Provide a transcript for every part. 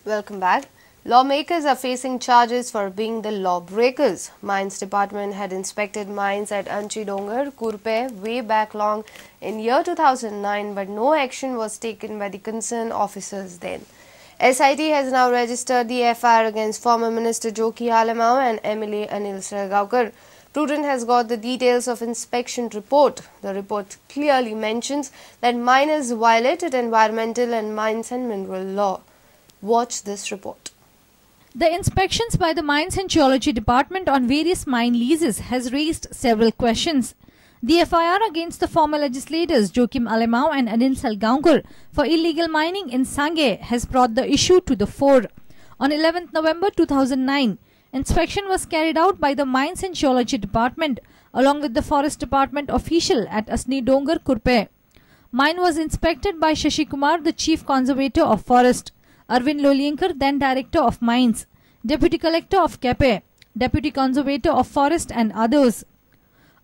Welcome back. Lawmakers are facing charges for being the lawbreakers. Mines Department had inspected mines at Anchidongar, Kurpe way back long in year 2009, but no action was taken by the concerned officers then. SIT has now registered the FIR against former Minister Joki Alemao and MLA Anil Salgaonkar. Prudent has got the details of inspection report. The report clearly mentions that miners violated environmental and mines and mineral law. Watch this report. The inspections by the Mines and Geology Department on various mine leases has raised several questions. The FIR against the former legislators Joachim Alemao and Anil Salgaonkar for illegal mining in Sangay has brought the issue to the fore. On 11th November 2009, inspection was carried out by the Mines and Geology Department along with the Forest Department official at Anchidongar, Kurpe. Mine was inspected by Shashi Kumar, the Chief Conservator of Forest, Arvind Lolienkar, then Director of Mines, Deputy Collector of Kepe, Deputy Conservator of Forest and others.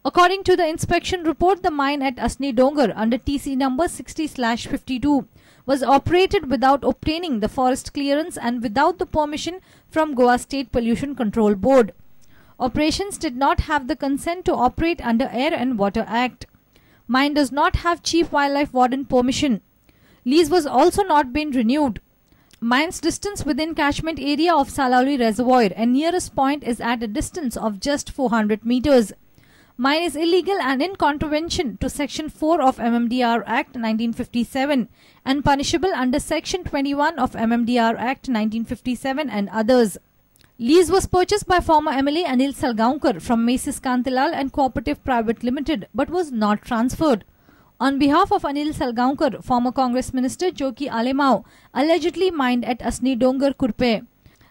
According to the inspection report, the mine at Anchidongar under TC number 60/52 was operated without obtaining the forest clearance and without the permission from Goa State Pollution Control Board. Operations did not have the consent to operate under Air and Water Act. Mine does not have Chief Wildlife Warden permission. Lease was also not been renewed. Mine's distance within catchment area of Salauli Reservoir and nearest point is at a distance of just 400 meters. Mine is illegal and in contravention to Section 4 of MMDR Act 1957 and punishable under Section 21 of MMDR Act 1957 and others. Lease was purchased by former MLA Anil Salgaonkar from Macy's Kantilal and Cooperative Private Limited but was not transferred. On behalf of Anil Salgaonkar, former Congress Minister Joki Alemao allegedly mined at Anchidongar, Kurpe.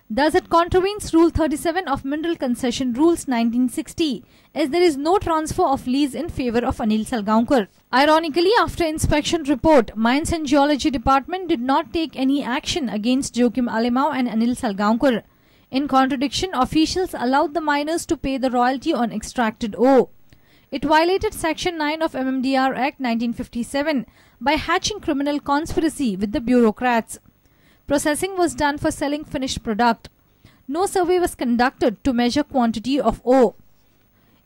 Thus, it contravenes Rule 37 of Mineral Concession Rules 1960, as there is no transfer of lease in favour of Anil Salgaonkar. Ironically, after inspection report, Mines and Geology Department did not take any action against Joachim Alemao and Anil Salgaonkar. In contradiction, officials allowed the miners to pay the royalty on extracted ore. It violated Section 9 of MMDR Act 1957 by hatching criminal conspiracy with the bureaucrats. Processing was done for selling finished product. No survey was conducted to measure quantity of ore.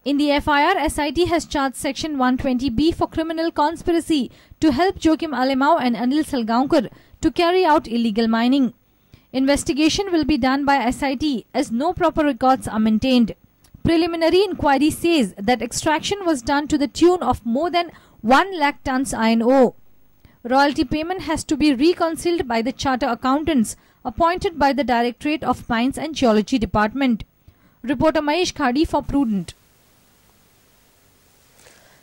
In the FIR, SIT has charged Section 120B for criminal conspiracy to help Joachim Alemao and Anil Salgaonkar to carry out illegal mining. Investigation will be done by SIT as no proper records are maintained. Preliminary inquiry says that extraction was done to the tune of more than 1 lakh tons iron ore. Royalty payment has to be reconciled by the charter accountants appointed by the Directorate of Mines and Geology Department. Reporter Mahesh Khadi for Prudent.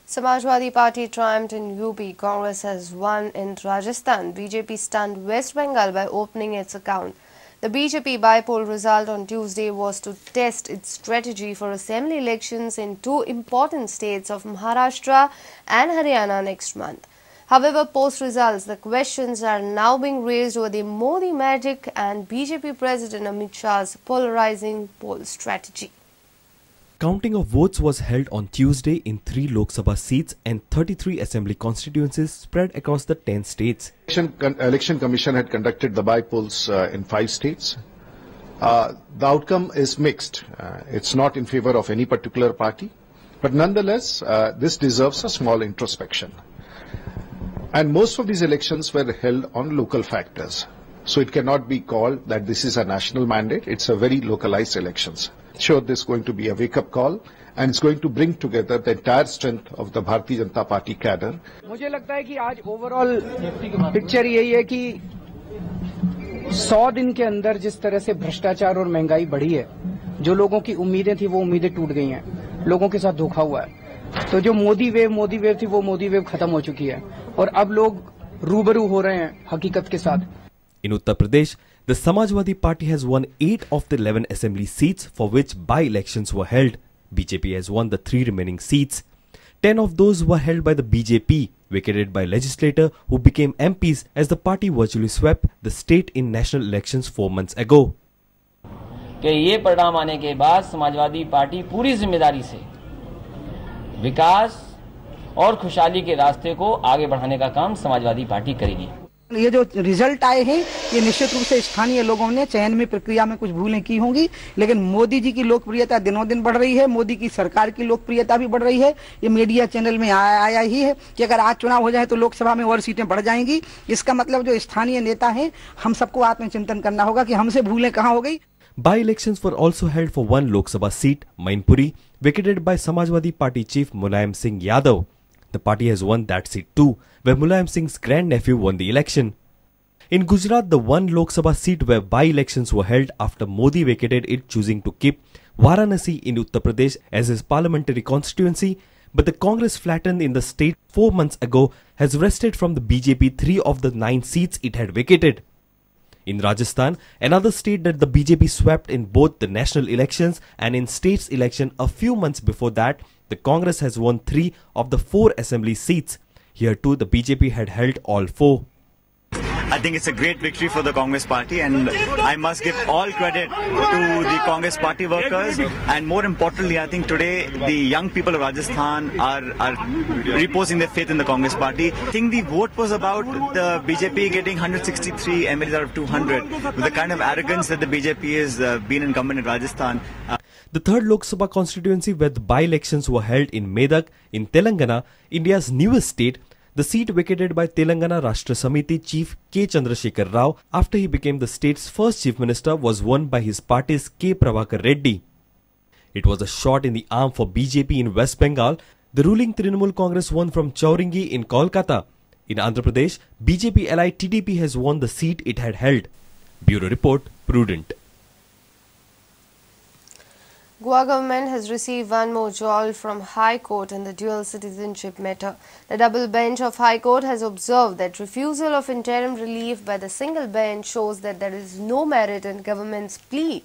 Samajwadi Party triumphed in UP. Congress has won in Rajasthan. BJP stunned West Bengal by opening its account. The BJP by-poll result on Tuesday was to test its strategy for assembly elections in two important states of Maharashtra and Haryana next month. However, post-results, the questions are now being raised over the Modi magic and BJP President Amit Shah's polarizing poll strategy. Counting of votes was held on Tuesday in 3 Lok Sabha seats and 33 assembly constituencies spread across the 10 states. Election Commission had conducted the by-polls in 5 states. The outcome is mixed. It's not in favor of any particular party, but nonetheless, this deserves a small introspection. And most of these elections were held on local factors. So it cannot be called that this is a national mandate. It's a very localized elections. Sure, this is going to be a wake-up call and it's going to bring together the entire strength of the Bharatiya Janata Party cadre. मुझे लगता है कि आज overall picture यही है कि 100 दिन के अंदर जिस तरह से भ्रष्टाचार और महंगाई बढ़ी है, जो लोगों की उम्मीदें थी वो उम्मीदें टूट गई हैं, लोगों के साथ धोखा हुआ है। तो जो मोदी वेव थी वो मोदी वेव खत्म हो चुकी है और अब लोग रूबरू हो रहे हैं हकीकत के साथ। In Uttar Pradesh, the Samajwadi Party has won 8 of the 11 assembly seats for which by-elections were held. BJP has won the 3 remaining seats. 10 of those were held by the BJP, vacated by legislator who became MPs as the party virtually swept the state in national elections 4 months ago. कि ये परिणाम आने के बाद Samajwadi party पूरी जिम्मेदारी से विकास और खुशहाली के रास्ते को आगे बढ़ाने का काम समाजवादी पार्टी करेगी। ये जो रिजल्ट आए हैं ये निश्चित रूप से स्थानीय लोगों ने चयन में प्रक्रिया में कुछ भूलें की होंगी, लेकिन मोदी जी की लोकप्रियता दिनों दिन बढ़ रही है, मोदी की सरकार की लोकप्रियता भी बढ़ रही है। ये मीडिया चैनल में आया ही है कि अगर आज चुनाव हो जाए तो लोकसभा में और सीटें बढ़ जाएंगी। इसका मतलब जो स्थानीय नेता हैं हम सबको आत्मचिंतन करना होगा कि हमसे भूलें कहाँ हो गई। By-elections were also held for one Lok Sabha seat, Mainpuri, vacated by Samajwadi Party chief Mulayam Singh Yadav. The party has won that seat too, where Mulayam Singh's grandnephew won the election. In Gujarat, the one Lok Sabha seat where by-elections were held after Modi vacated it, choosing to keep Varanasi in Uttar Pradesh as his parliamentary constituency, but the Congress flattened in the state 4 months ago has wrested from the BJP 3 of the 9 seats it had vacated. In Rajasthan, another state that the BJP swept in both the national elections and in states election a few months before that, the Congress has won 3 of the 4 assembly seats. Here too, the BJP had held all 4. I think it's a great victory for the Congress party, and I must give all credit to the Congress party workers, and more importantly, I think today the young people of Rajasthan are reposing their faith in the Congress party. I think the vote was about the BJP getting 163 MLAs out of 200, with the kind of arrogance that the BJP has been incumbent in Rajasthan. The third Lok Sabha constituency where the by-elections were held in Medak in Telangana, India's newest state, the seat vacated by Telangana Rashtra Samiti chief K. Chandrasekhar Rao after he became the state's first chief minister was won by his party's K. Prabhakar Reddy. It was a shot in the arm for BJP in West Bengal. The ruling Trinamool Congress won from Chauringi in Kolkata. In Andhra Pradesh, BJP ally TDP has won the seat it had held. Bureau Report, Prudent. Goa government has received one more jolt from High Court in the dual citizenship matter. The double bench of High Court has observed that refusal of interim relief by the single bench shows that there is no merit in government's plea.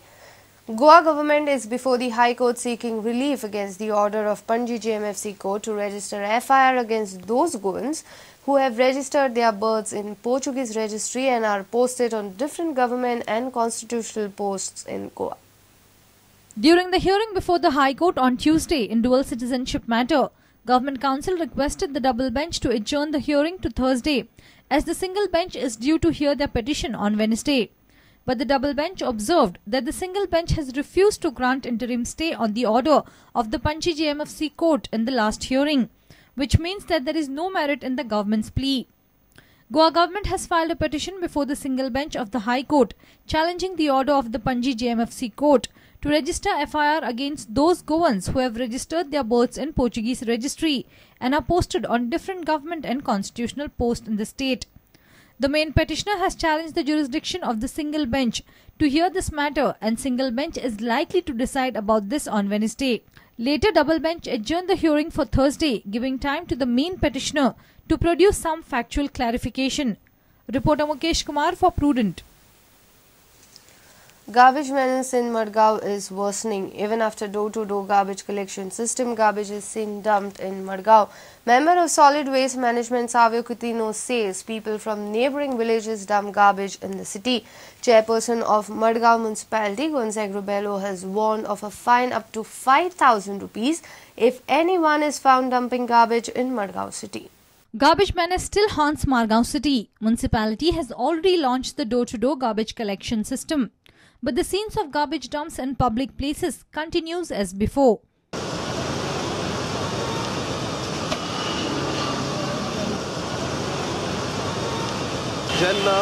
Goa government is before the High Court seeking relief against the order of Panji JMFC Court to register FIR against those Goans who have registered their births in Portuguese registry and are posted on different government and constitutional posts in Goa. During the hearing before the High Court on Tuesday in dual citizenship matter, Government Council requested the double bench to adjourn the hearing to Thursday, as the single bench is due to hear their petition on Wednesday. But the double bench observed that the single bench has refused to grant interim stay on the order of the Panji JMFC Court in the last hearing, which means that there is no merit in the government's plea. Goa government has filed a petition before the single bench of the High Court challenging the order of the Panji JMFC Court to register FIR against those Goans who have registered their births in Portuguese registry and are posted on different government and constitutional posts in the state. The main petitioner has challenged the jurisdiction of the single bench to hear this matter, and single bench is likely to decide about this on Wednesday. Later, double bench adjourned the hearing for Thursday, giving time to the main petitioner to produce some factual clarification. Reporter Mukesh Kumar for Prudent. Garbage menace in Madgaon is worsening. Even after door-to-door garbage collection system, garbage is seen dumped in Madgaon. Member of Solid Waste Management Savio Coutinho says people from neighbouring villages dump garbage in the city. Chairperson of Madgaon Municipality, Gonzague Rubello, has warned of a fine up to 5,000 rupees if anyone is found dumping garbage in Madgaon city. Garbage menace still haunts Margaon city. Municipality has already launched the door-to-door garbage collection system, but the scenes of garbage dumps in public places continues as before. जेन्ना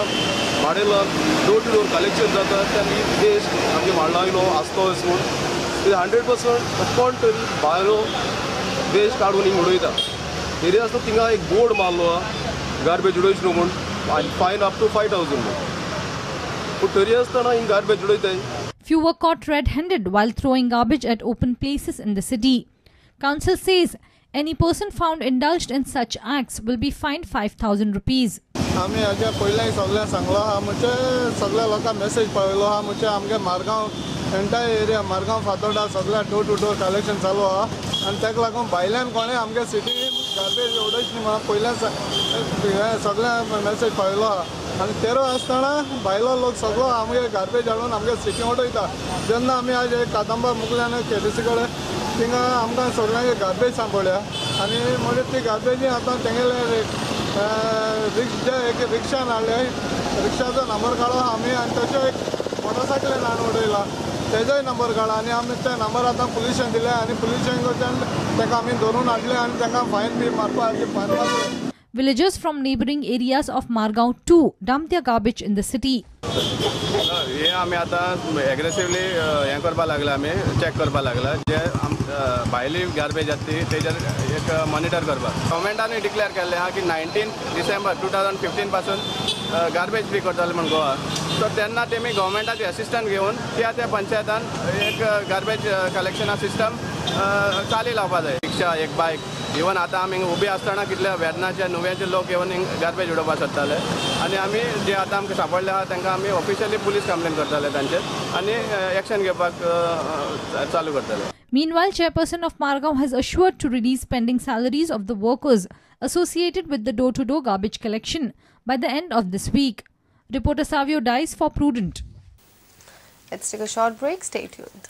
माडेला door to door collection जाता तेन्ना waste आमगे माडलायलो आसतो म्हूण 100% upon तरी भायलो waste काडून हिंग उडयता एरिया आसता थिंगा एक बोर्ड मारलो गार्बेज उडयच न्हू म्हूण आनी फायन अप टू 5,000 म्हूण पूण तरी आसतना हिंग garbage उडयताय. Few were caught red-handed while throwing garbage at open places in the city. Council says any person found indulged in such acts will be fined 5,000 rupees. आम्ही हाज्या पयलें सगळ्यांक सांगलो आहा म्हणजे सगळ्या लोकांक मेसेज पावयलो आहा म्हणजे आमगे मारगांव एंटायर एरिया मारगांव फातोर्डा सगळ्या डोर टू डोर कलेक्शन चालू आहा आनी ताका लागून भायल्यान कोणें आमगे सिटी गार्बेज उडयची न्ही म्हणून पयल्या सगळ्यांक मेसेज पावयलो आहा आनी तेरो आसतना भायलो लोक सगळो आमगे गार्बेज हाडून आमगे सिटी उडयता. जेन्ना आमी आज एक कादंबा मुकल्यान केडीसी कडेन थिंगा आमकां सगळ्यांक गार्बेज सांपडल्या आनी म्हणजे ती गार्बेजी आतां तेंगेले जे एक रिक्षान हाडले रिक्षाचो नंबर काडो आमी आनी तशें एक मोटरसायकलीन हाडून उडयला तेजोय नंबर काडा आनी आमी ते नंबर आतां पुलिशेन दिले आनी पुलिशेन कडच्यान ताका आमी धरून हाडले आनी तांकां फायन बी मारपाक. Villagers from neighboring areas of Margaon too dump their garbage in the city. हे आमी आतां एग्रेसिवली हें करपाक लागला आमी चॅक करपाक लागला जे भायली गार्बेज आसा ती तेजेर एक मॉनिटर करपाक. गव्हर्मेंटानूय डिक्लेअर केल्लें आहा की 19 डिसेंबर 2015 पासून गार्बेज फ्री करतले म्हण गोवा. सो तेन्ना तेमी गव्हर्मेंटाची असिस्टंट घेवन त्या पंचायतान एक गार्बेज कलेक्शना सिस्टम चाली लावपा जाय. रिक्षा एक बायक इवन आतां आमी उबे आसतना कितले वेदनाचे नुव्याचे लोक येवन गार्बेज उडोवपाक सोदताले आनी आमी जे आतां आमकां सांपडले आहा तांकां आमी ऑफिशियली पुलीस कंप्लेन करताले तांचेर आनी एक्शन घेवपाक चालू करताले. Meanwhile, chairperson of Margaon has assured to release pending salaries of the workers associated with the door-to-door garbage collection by the end of this week. Reporter Savio Dice for Prudent. Let's take a short break. Stay tuned.